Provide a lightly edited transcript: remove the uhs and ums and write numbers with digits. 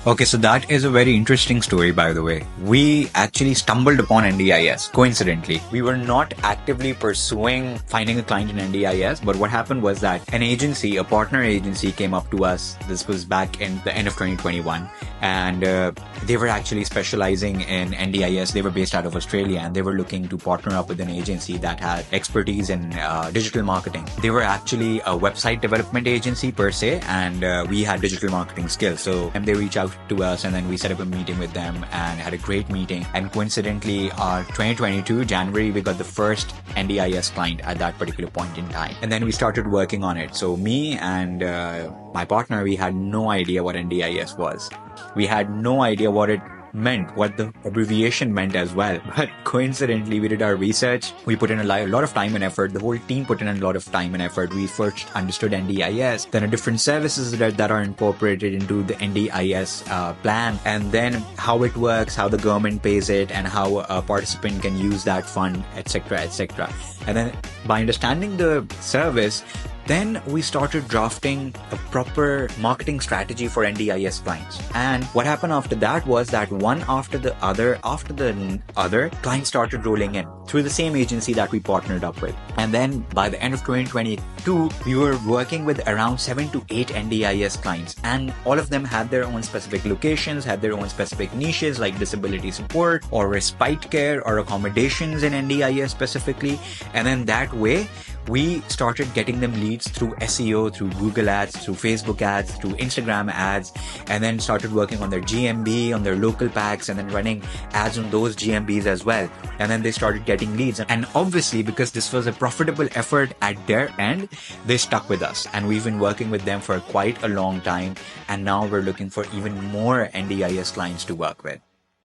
Okay, so that is a very interesting story, by the way. We actually stumbled upon NDIS coincidentally. We were not actively pursuing finding a client in NDIS, but what happened was that an agency, a partner agency, came up to us. This was back in the end of 2021, and they were actually specializing in NDIS. They were based out of Australia, and they were looking to partner up with an agency that had expertise in digital marketing. They were actually a website development agency per se, and we had digital marketing skills. So they reached out to us, and then we set up a meeting with them and had a great meeting. And coincidentally, our 2022 January, we got the first NDIS client at that particular point in time. And then we started working on it. So me and my partner, we had no idea what NDIS was. We had no idea what it meant, what the abbreviation meant as well. But coincidentally, we did our research. We put in a lot of time and effort. The whole team put in a lot of time and effort. We first understood NDIS, then different services that are incorporated into the NDIS plan, and then how it works, how the government pays it, and how a participant can use that fund, etc., etc. And then by understanding the service, then we started drafting a proper marketing strategy for NDIS clients. And what happened after that was that one after the other clients started rolling in through the same agency that we partnered up with. And then by the end of 2022, we were working with around 7 to 8 NDIS clients, and all of them had their own specific locations, had their own specific niches like disability support or respite care or accommodations in NDIS specifically. And then that way, we started getting them leads through SEO, through Google ads, through Facebook ads, through Instagram ads, and then started working on their GMB, on their local packs, and then running ads on those GMBs as well. And then they started getting leads. And obviously, because this was a profitable effort at their end, they stuck with us. And we've been working with them for quite a long time. And now we're looking for even more NDIS clients to work with.